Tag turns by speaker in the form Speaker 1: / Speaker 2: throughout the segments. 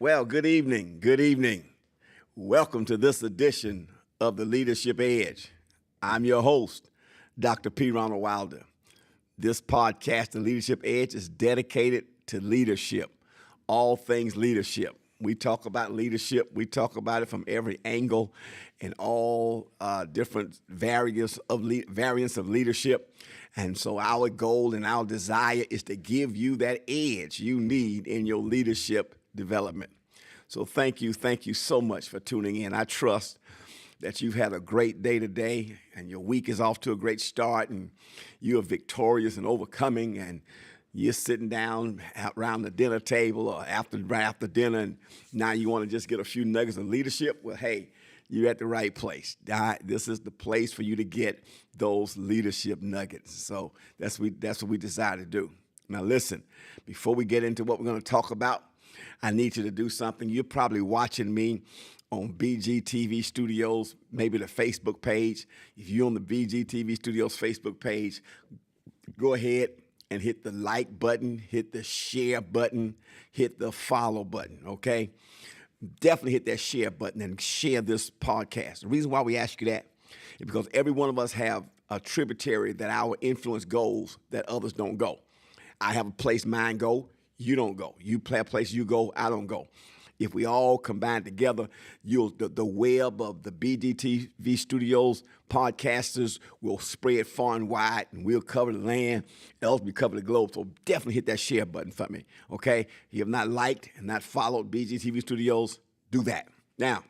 Speaker 1: Well, good evening. Good evening. Welcome to this edition of the Leadership Edge. I'm your host, Dr. P. Ronald Wilder. This podcast, The Leadership Edge, is dedicated to leadership, all things leadership. We talk about leadership. We talk about it from every angle and all different variants of leadership. And so our goal and our desire is to give you that edge you need in your leadership development. So thank you so much for tuning in. I trust that you've had a great day today and your week is off to a great start and you are victorious and overcoming and you're sitting down around the dinner table or right after dinner and now you want to just get a few nuggets of leadership. Well, hey, you're at the right place. This is the place for you to get those leadership nuggets. So that's what we decided to do. Now listen, before we get into what we're going to talk about, I need you to do something. You're probably watching me on BGTV Studios, maybe the Facebook page. If you're on the BGTV Studios Facebook page, go ahead and hit the like button, hit the share button, hit the follow button, okay? Definitely hit that share button and share this podcast. The reason why we ask you that is because every one of us have a tributary that our influence goes that others don't go. I have a place mine go, you don't go. You play a place you go, I don't go. If we all combine together, the web of the BGTV Studios podcasters will spread far and wide, and we'll cover the land, else we cover the globe. So definitely hit that share button for me, okay? If you have not liked and not followed BGTV Studios, do that. Now,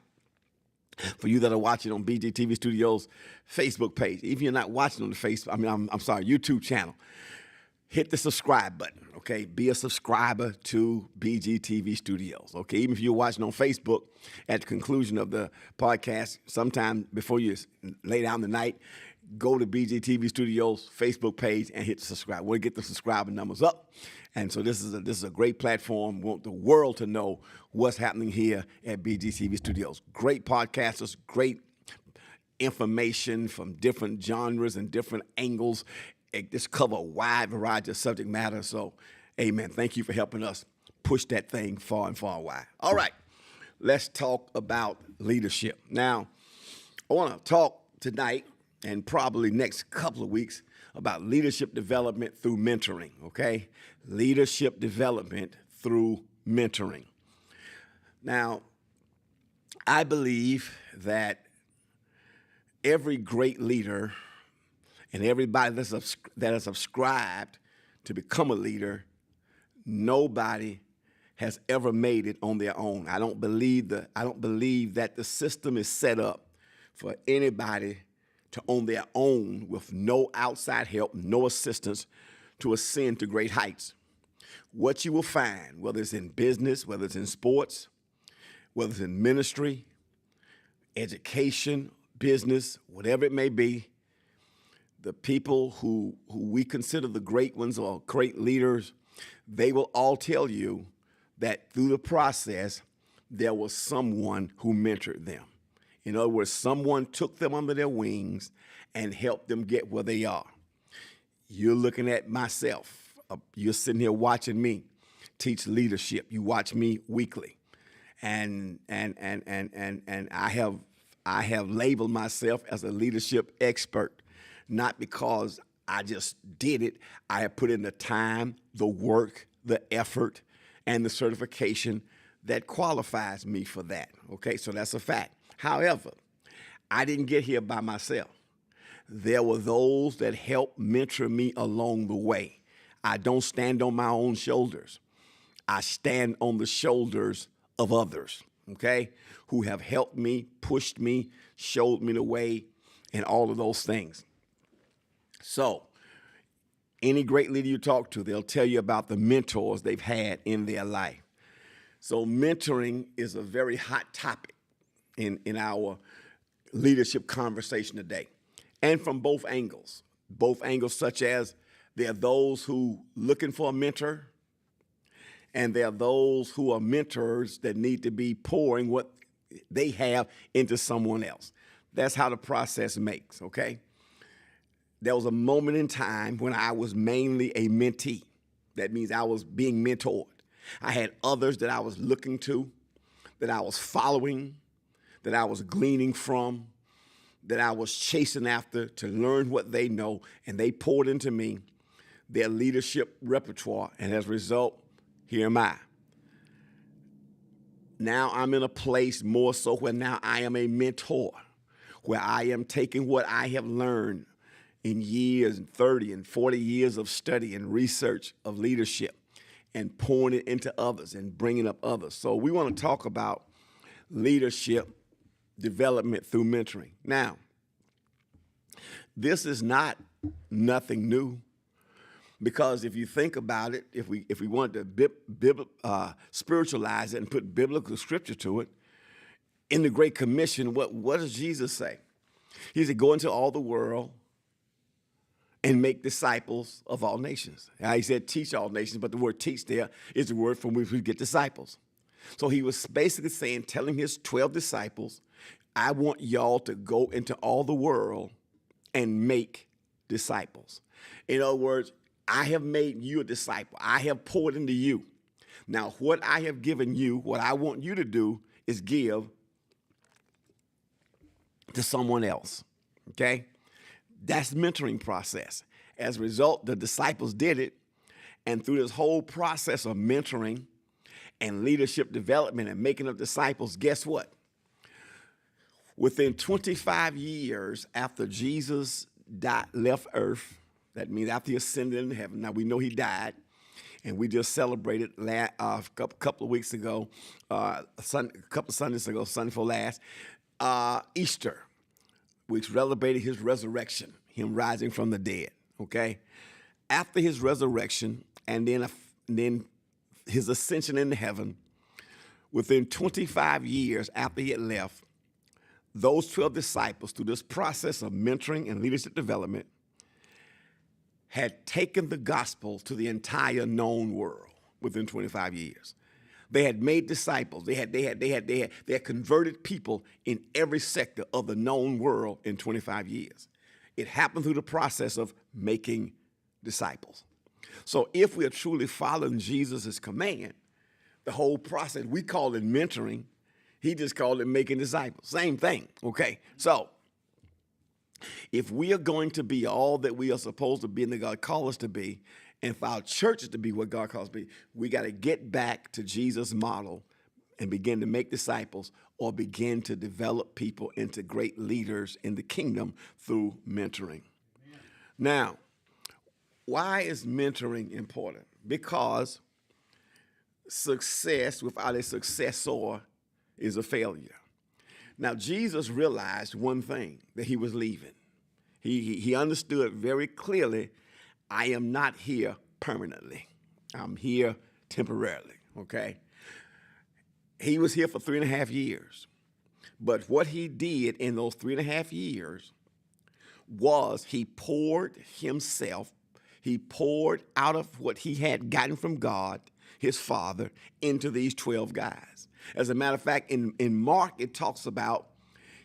Speaker 1: for you that are watching on BGTV Studios Facebook page, even if you're not watching on the YouTube channel, hit the subscribe button, okay? Be a subscriber to BGTV Studios, okay? Even if you're watching on Facebook, at the conclusion of the podcast, sometime before you lay down the night, go to BGTV Studios Facebook page and hit subscribe. We'll get the subscriber numbers up. And so this is a great platform. We want the world to know what's happening here at BGTV Studios. Great podcasters, great information from different genres and different angles. Just cover a wide variety of subject matter. So, amen. Thank you for helping us push that thing far and far wide. All right, let's talk about leadership. Now, I want to talk tonight and probably next couple of weeks about leadership development through mentoring, okay? Leadership development through mentoring. Now, I believe that every great leader and everybody that is subscribed to become a leader, nobody has ever made it on their own. I don't believe that the system is set up for anybody to on their own with no outside help, no assistance to ascend to great heights. What you will find, whether it's in business, whether it's in sports, whether it's in ministry, education, business, whatever it may be, the people who we consider the great ones or great leaders, they will all tell you that through the process, there was someone who mentored them. In other words, someone took them under their wings and helped them get where they are. You're looking at myself. You're sitting here watching me teach leadership. You watch me weekly. And I have labeled myself as a leadership expert. Not because I just did it. I have put in the time, the work, the effort, and the certification that qualifies me for that, okay? So that's a fact. However, I didn't get here by myself. There were those that helped mentor me along the way. I don't stand on my own shoulders. I stand on the shoulders of others, okay, who have helped me, pushed me, showed me the way, and all of those things. So, any great leader you talk to, they'll tell you about the mentors they've had in their life. So, mentoring is a very hot topic in our leadership conversation today, and from both angles such as there are those who looking for a mentor, and there are those who are mentors that need to be pouring what they have into someone else. That's how the process makes, okay? There was a moment in time when I was mainly a mentee. That means I was being mentored. I had others that I was looking to, that I was following, that I was gleaning from, that I was chasing after to learn what they know, and they poured into me their leadership repertoire, and as a result, here am I. Now I'm in a place more so where now I am a mentor, where I am taking what I have learned in years, 30 and 40 years of study and research of leadership and pouring it into others and bringing up others. So we want to talk about leadership development through mentoring. Now, this is not nothing new, because if you think about it, if we want to spiritualize it and put biblical scripture to it, in the Great Commission, what does Jesus say? He said, go into all the world and make disciples of all nations. Now, he said teach all nations, but the word teach there is the word from which we get disciples. So he was basically saying, telling his 12 disciples, I want y'all to go into all the world and make disciples. In other words, I have made you a disciple. I have poured into you. Now, what I have given you, what I want you to do is give to someone else, okay? That's mentoring process. As a result, the disciples did it, and through this whole process of mentoring and leadership development and making of disciples, guess what? Within 25 years after Jesus left earth, that means after he ascended into heaven. Now, we know he died, and we just celebrated a couple of weeks ago, a couple of Sundays ago, Sunday before last, Easter, which celebrated his resurrection, him rising from the dead, okay? After his resurrection and then his ascension into heaven, within 25 years after he had left, those 12 disciples, through this process of mentoring and leadership development, had taken the gospel to the entire known world within 25 years. They had made disciples. They had converted people in every sector of the known world in 25 years. It happened through the process of making disciples. So if we are truly following Jesus' command, the whole process, we call it mentoring. He just called it making disciples. Same thing, okay? So if we are going to be all that we are supposed to be and that God called us to be, and for our churches to be what God calls us to be, we got to get back to Jesus' model and begin to make disciples or begin to develop people into great leaders in the kingdom through mentoring. Amen. Now, why is mentoring important? Because success without a successor is a failure. Now, Jesus realized one thing, that he was leaving. He understood very clearly, I am not here permanently. I'm here temporarily, okay? He was here for 3.5 years. But what he did in those 3.5 years was he poured himself, he poured out of what he had gotten from God, his Father, into these 12 guys. As a matter of fact, in Mark, it talks about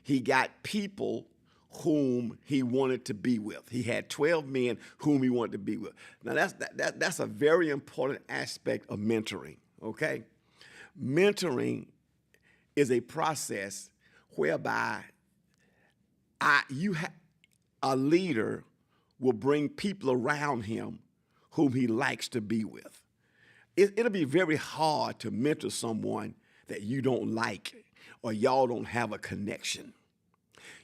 Speaker 1: he got people whom he wanted to be with. He had 12 men whom he wanted to be with. Now, that's a very important aspect of mentoring, okay? Mentoring is a process whereby a leader will bring people around him whom he likes to be with. It'll be very hard to mentor someone that you don't like or y'all don't have a connection.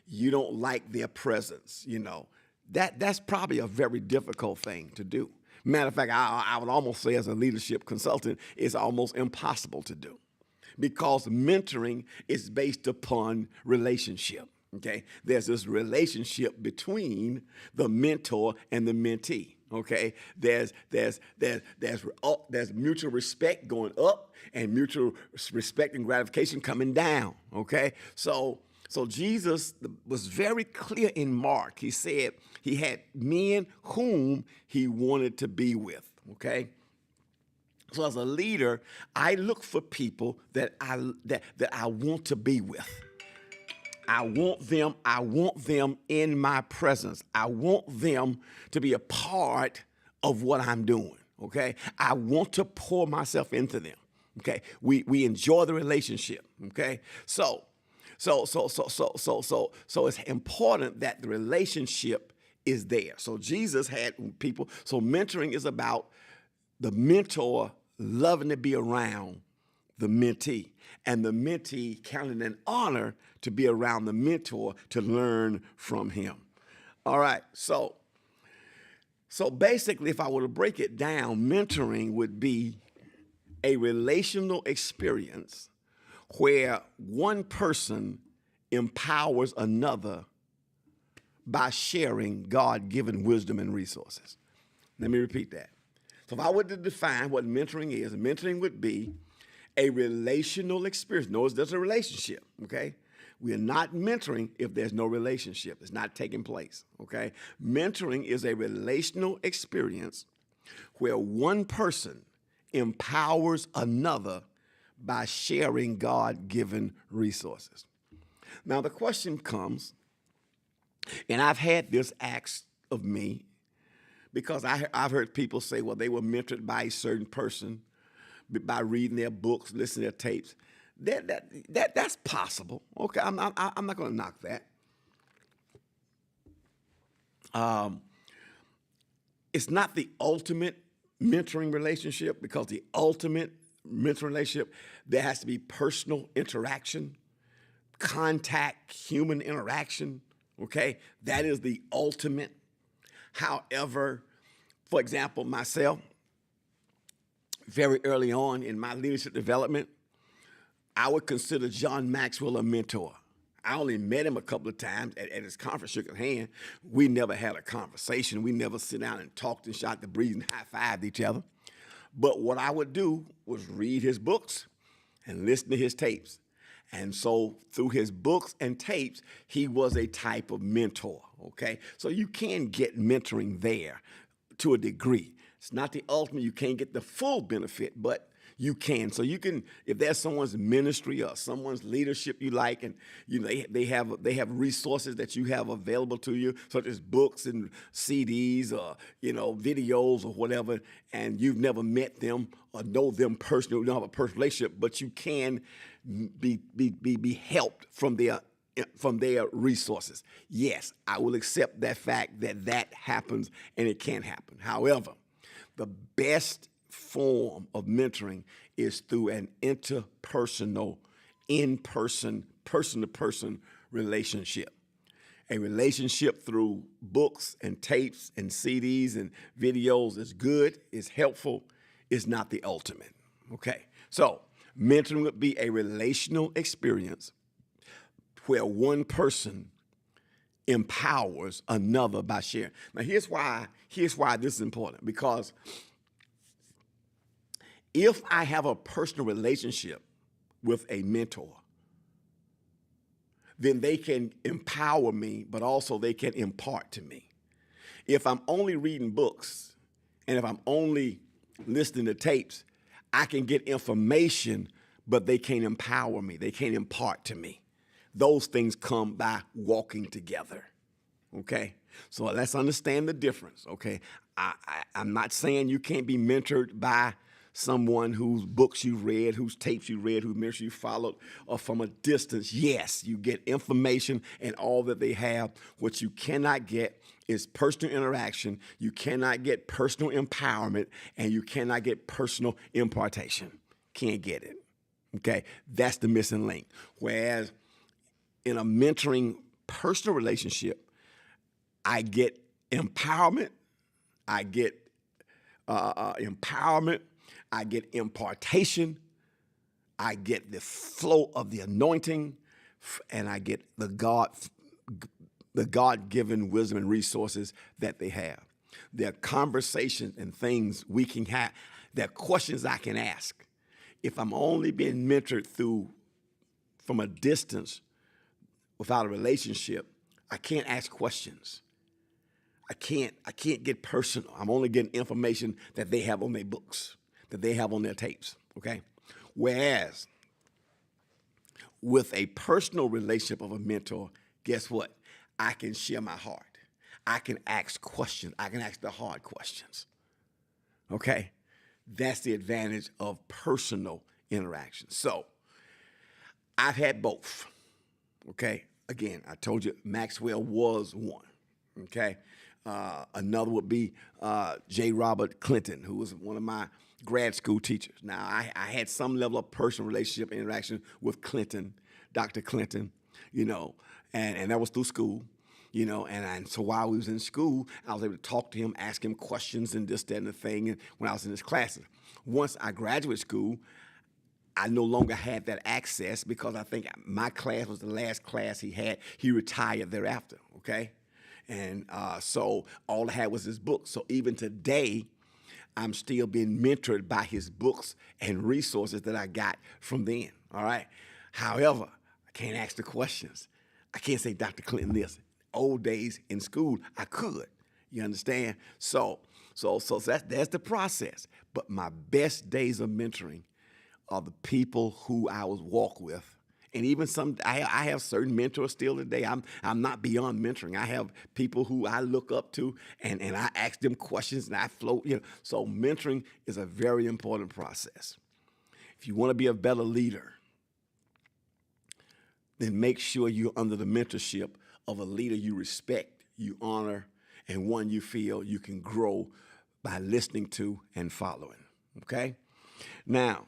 Speaker 1: You don't like their presence, you know. That's probably a very difficult thing to do. Matter of fact, I would almost say as a leadership consultant, it's almost impossible to do because mentoring is based upon relationship, okay? There's this relationship between the mentor and the mentee, okay? There's mutual respect going up and mutual respect and gratification coming down, okay? So Jesus was very clear in Mark. He said he had men whom he wanted to be with, okay? So as a leader, I look for people that I want to be with. I want them in my presence. I want them to be a part of what I'm doing. Okay, I want to pour myself into them. Okay, we enjoy the relationship. Okay, so it's important that the relationship is there. So Jesus had people. So mentoring is about the mentor loving to be around the mentee, and the mentee counting an honor to be around the mentor to learn from him. All right, so basically, if I were to break it down, mentoring would be a relational experience where one person empowers another by sharing God-given wisdom and resources. Let me repeat that. So if I were to define what mentoring would be a relational experience. Notice there's a relationship, okay? We are not mentoring if there's no relationship. It's not taking place, okay? Mentoring is a relational experience where one person empowers another by sharing God-given resources. Now, the question comes, and I've had this asked of me because I've heard people say, well, they were mentored by a certain person by reading their books, listening to their tapes. That's possible. Okay, I'm not going to knock that. It's not the ultimate mentoring relationship, because the ultimate mentoring relationship, there has to be personal interaction, contact, human interaction. Okay, that is the ultimate. However, for example, myself, very early on in my leadership development, I would consider John Maxwell a mentor. I only met him a couple of times at his conference, shook his hand. We never had a conversation. We never sit down and talked and shot the breeze and high-fived each other. But what I would do was read his books and listen to his tapes. And so through his books and tapes, he was a type of mentor, okay? So you can get mentoring there to a degree. It's not the ultimate. You can't get the full benefit, but you can. So you can, if there's someone's ministry or someone's leadership you like, and you know they have resources that you have available to you, such as books and CDs or videos or whatever, and you've never met them or know them personally, you don't have a personal relationship, but you can be helped from their resources. Yes, I will accept that fact that happens and it can happen. However, the best form of mentoring is through an interpersonal, in-person, person-to-person relationship. A relationship through books and tapes and CDs and videos is good, is helpful, is not the ultimate. Okay, so mentoring would be a relational experience where one person empowers another by sharing. Now, here's why this is important, because if I have a personal relationship with a mentor, then they can empower me, but also they can impart to me. If I'm only reading books and if I'm only listening to tapes, I can get information, but they can't empower me. They can't impart to me. Those things come by walking together, okay? So let's understand the difference, okay? I'm not saying you can't be mentored by someone whose books you read, whose tapes you read, whose ministry you followed, or from a distance. Yes, you get information and all that they have. What you cannot get is personal interaction. You cannot get personal empowerment, and you cannot get personal impartation. Can't get it, okay? That's the missing link. Whereas in a mentoring personal relationship, I get empowerment, I get I get impartation, I get the flow of the anointing, and I get the God-given wisdom and resources that they have. There are conversations and things we can have. There are questions I can ask. If I'm only being mentored from a distance without a relationship, I can't ask questions. I can't get personal. I'm only getting information that they have on their books, that they have on their tapes, okay? Whereas with a personal relationship of a mentor, guess what? I can share my heart. I can ask questions. I can ask the hard questions. Okay? That's the advantage of personal interaction. So I've had both. Okay? Again, I told you Maxwell was one. Okay? Another would be J. Robert Clinton, who was one of my grad school teachers. Now, I had some level of personal relationship interaction with Clinton, Dr. Clinton, and that was through school. And so while we was in school, I was able to talk to him, ask him questions and this, that, and the thing, and when I was in his classes. Once I graduated school, I no longer had that access because I think my class was the last class he had. He retired thereafter, okay? And so all I had was his book. So even today, I'm still being mentored by his books and resources that I got from then, all right? However, I can't ask the questions. I can't say Dr. Clinton this. Old days in school, I could. You understand? So that's the process. But my best days of mentoring are the people who I was walk with. And even I have certain mentors still today. I'm not beyond mentoring. I have people who I look up to, and I ask them questions, and I float. So mentoring is a very important process. If you want to be a better leader, then make sure you're under the mentorship of a leader you respect, you honor, and one you feel you can grow by listening to and following. Okay? Now,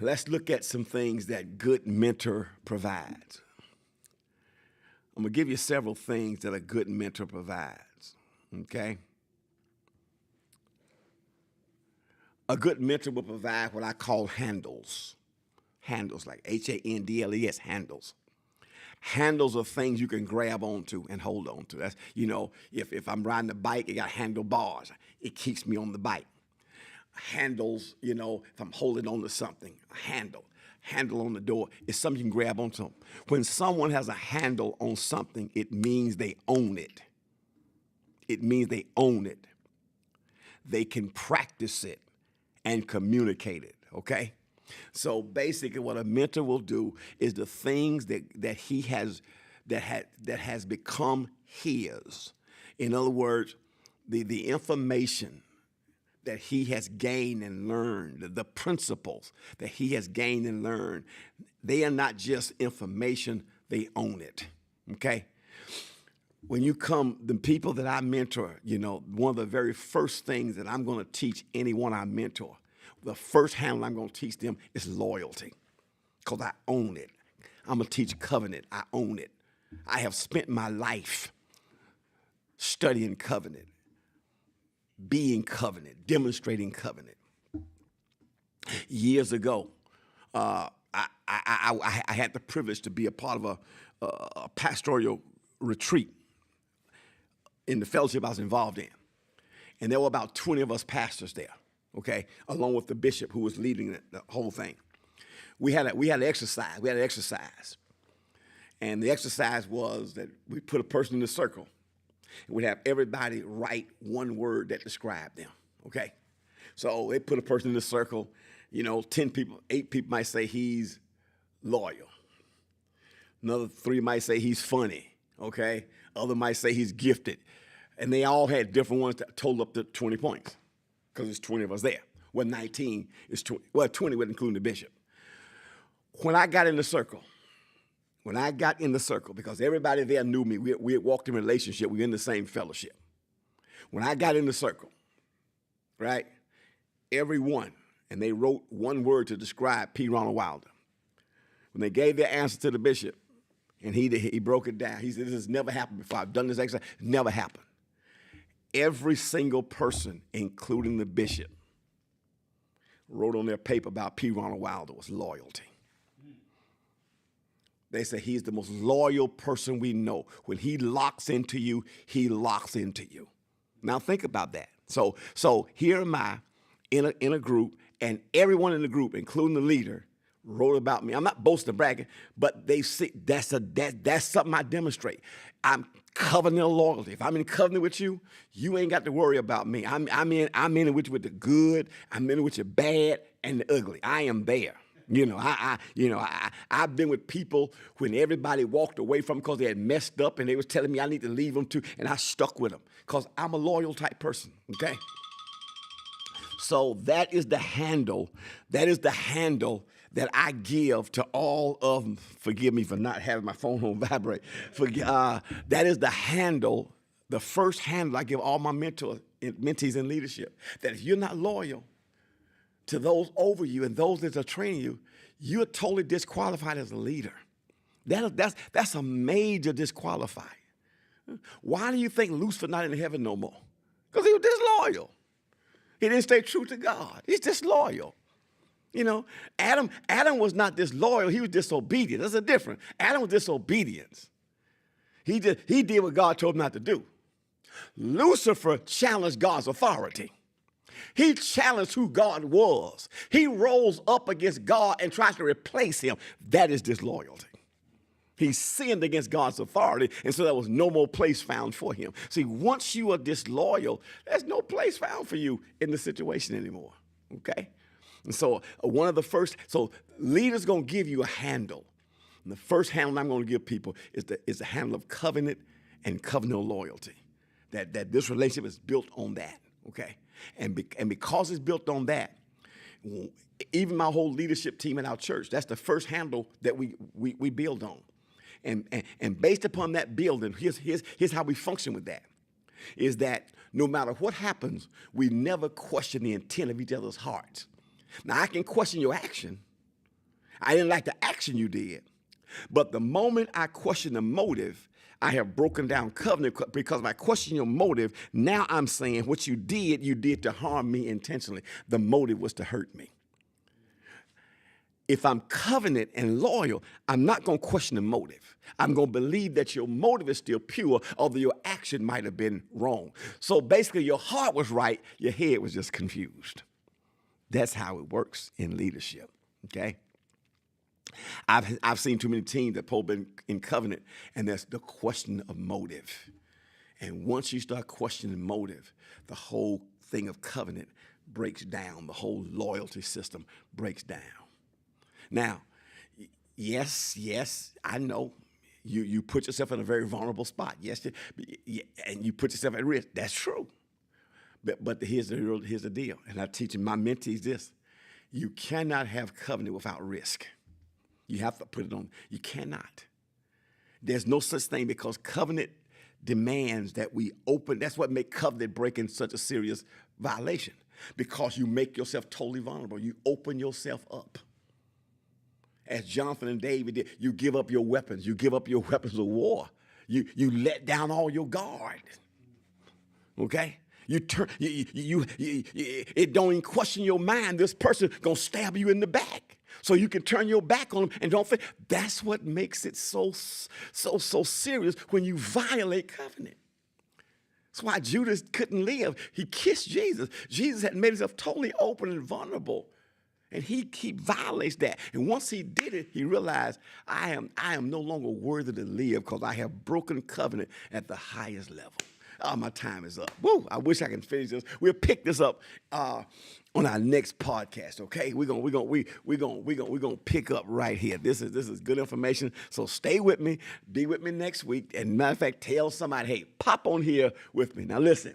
Speaker 1: let's look at some things that good mentor provides. I'm going to give you several things that a good mentor provides, okay? A good mentor will provide what I call handles. Handles, like handles, handles. Handles are things you can grab onto and hold on to. That's, if I'm riding a bike, it got handlebars. It keeps me on the bike. Handles, if I'm holding on to something, a handle on the door is something you can grab onto. When someone has a handle on something, it means they own it. It means they own it. They can practice it and communicate it, okay? So basically what a mentor will do is the things that he has, that has become his. In other words, the information that he has gained and learned, the principles that he has gained and learned, they are not just information, they own it, okay? When you come, the people that I mentor, one of the very first things that I'm going to teach anyone I mentor, the first handle I'm going to teach them is loyalty, because I own it. I'm going to teach covenant. I own it. I have spent my life studying covenant, being covenant, demonstrating covenant. Years ago, I had the privilege to be a part of a pastoral retreat in the fellowship I was involved in. And there were about 20 of us pastors there, okay, along with the bishop who was leading the whole thing. We had an exercise. And the exercise was that we put a person in a circle, and we'd have everybody write one word that described them, okay? So they put a person in a circle, 10 people, 8 people might say he's loyal. Another 3 might say he's funny, okay? Other might say he's gifted. And they all had different ones that totaled up to 20 points, because there's 20 of us there. Well, 19 is 20. Well, 20 would include the bishop. When I got in the circle, because everybody there knew me, we had walked in relationship, we were in the same fellowship. When I got in the circle, right, everyone, and they wrote one word to describe P. Ronald Wilder. When they gave their answer to the bishop, and he broke it down, he said, this has never happened before. I've done this exercise, it never happened. Every single person, including the bishop, wrote on their paper about P. Ronald Wilder was loyalty. They say he's the most loyal person we know. When he locks into you, he locks into you. Now think about that. So here am I in a group, and everyone in the group, including the leader, wrote about me. I'm not boasting, bragging, but they see that's something I demonstrate. I'm covenantal loyalty. If I'm in covenant with you, you ain't got to worry about me. I'm in it with you with the good. I'm in it with the bad and the ugly. I am there. I've been with people when everybody walked away from because they had messed up and they was telling me I need to leave them too, and I stuck with them because I'm a loyal type person, okay? So that is the handle. That is the handle that I give to all of, forgive me for not having my phone on vibrate. That is the handle, the first handle I give all my mentees in leadership. That if you're not loyal to those over you and those that are training you, you're totally disqualified as a leader. That's a major disqualifier. Why do you think Lucifer not in heaven no more? Because he was disloyal. He didn't stay true to God. He's disloyal. You know, Adam was not disloyal. He was disobedient. There's a difference. Adam was disobedience. He did what God told him not to do. Lucifer challenged God's authority. He challenged who God was. He rose up against God and tried to replace him. That is disloyalty. He sinned against God's authority, and so there was no more place found for him. See, once you are disloyal, there's no place found for you in the situation anymore, okay? And so leaders going to give you a handle. And the first handle I'm going to give people is the handle of covenant and covenantal loyalty, that this relationship is built on that, okay? And because it's built on that, even my whole leadership team in our church, that's the first handle that we build on. And based upon that building, here's how we function with that, is that no matter what happens, we never question the intent of each other's hearts. Now, I can question your action. I didn't like the action you did. But the moment I question the motive, I have broken down covenant, because if I question your motive, now I'm saying what you did to harm me intentionally. The motive was to hurt me. If I'm covenant and loyal, I'm not going to question the motive. I'm going to believe that your motive is still pure, although your action might have been wrong. So basically, your heart was right, your head was just confused. That's how it works in leadership, okay? I've seen too many teams that have been in covenant, and that's the question of motive. And once you start questioning motive, the whole thing of covenant breaks down. The whole loyalty system breaks down. Now, yes, I know you put yourself in a very vulnerable spot. Yes, and you put yourself at risk. That's true. But here's the deal, and I'm teaching my mentees this. You cannot have covenant without risk. You have to put it on. You cannot. There's no such thing, because covenant demands that we open. That's what makes covenant breaking such a serious violation, because you make yourself totally vulnerable. You open yourself up. As Jonathan and David did, you give up your weapons. You give up your weapons of war. You let down all your guard. Okay? It don't even question your mind. This person gonna stab you in the back, so you can turn your back on them and don't think. That's what makes it so serious when you violate covenant. That's why Judas couldn't live. He kissed Jesus. Jesus had made himself totally open and vulnerable, and he violates that. And once he did it, he realized, I am no longer worthy to live, because I have broken covenant at the highest level. Oh, my time is up. Woo! I wish I could finish this. We'll pick this up on our next podcast. Okay, we're gonna pick up right here. This is good information. So stay with me. Be with me next week. And matter of fact, tell somebody, hey, pop on here with me. Now listen.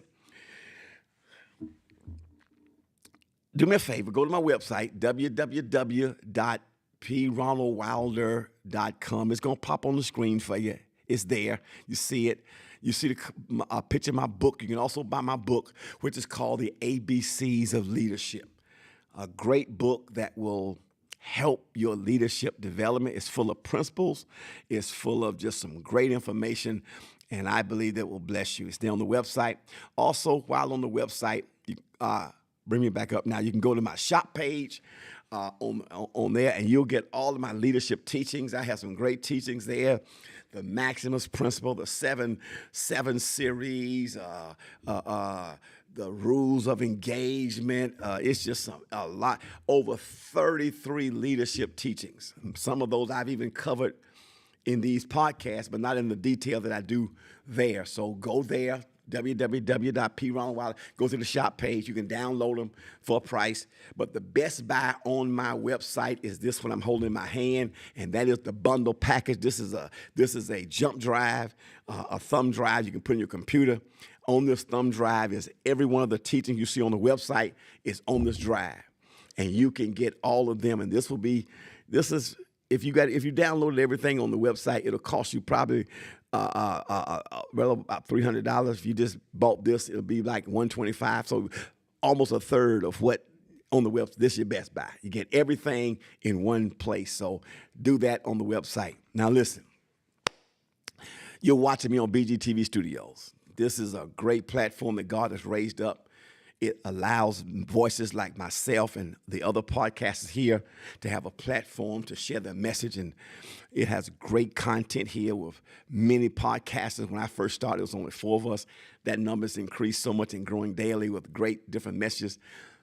Speaker 1: Do me a favor. Go to my website, www.pronaldwilder.com. It's gonna pop on the screen for you. It's there. You see it. You see a picture of my book. You can also buy my book, which is called The ABCs of Leadership. A great book that will help your leadership development. It's full of principles. It's full of just some great information, and I believe that will bless you. It's there on the website. Also, while on the website, bring me back up now. You can go to my shop page on there, and you'll get all of my leadership teachings. I have some great teachings there. The Maximus Principle, the seven series, the rules of engagement. It's just a lot. Over 33 leadership teachings. Some of those I've even covered in these podcasts, but not in the detail that I do there. So go there, www.pronaldwilder. Go to the shop page. You can download them for a price. But the best buy on my website is this one I'm holding in my hand, and that is the bundle package. This is a jump drive, a thumb drive you can put in your computer. On this thumb drive is every one of the teachings you see on the website is on this drive, and you can get all of them. And this is if you downloaded everything on the website, it'll cost you probably about $300. If you just bought this, it'll be like $125. So almost a third of what on the website. This is your best buy. You get everything in one place. So do that on the website. Now listen, you're watching me on BGTV Studios. This is a great platform that God has raised up. It allows voices like myself and the other podcasters here to have a platform to share their message. And it has great content here with many podcasters. When I first started, it was only 4 of us. That number's increased so much and growing daily with great different messages.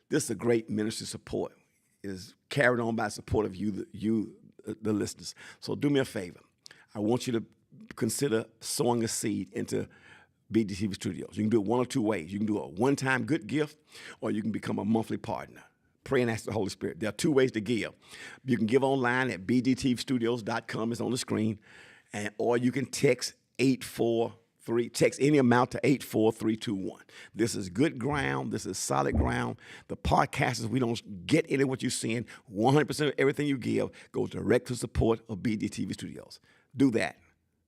Speaker 1: This is a great ministry support. It is carried on by support of you, the listeners. So do me a favor. I want you to consider sowing a seed into BGTV Studios. You can do it one or two ways. You can do a one-time good gift, or you can become a monthly partner. Pray and ask the Holy Spirit. There are 2 ways to give. You can give online at bgtvstudios.com. It's on the screen. Or you can text text any amount to 84321. This is good ground. This is solid ground. The podcasters, we don't get any of what you're seeing. 100% of everything you give goes direct to support of BGTV Studios. Do that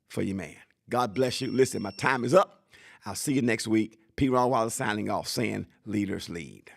Speaker 1: for your man. God bless you. Listen, my time is up. I'll see you next week. P. Ronald Wilder signing off, saying leaders lead.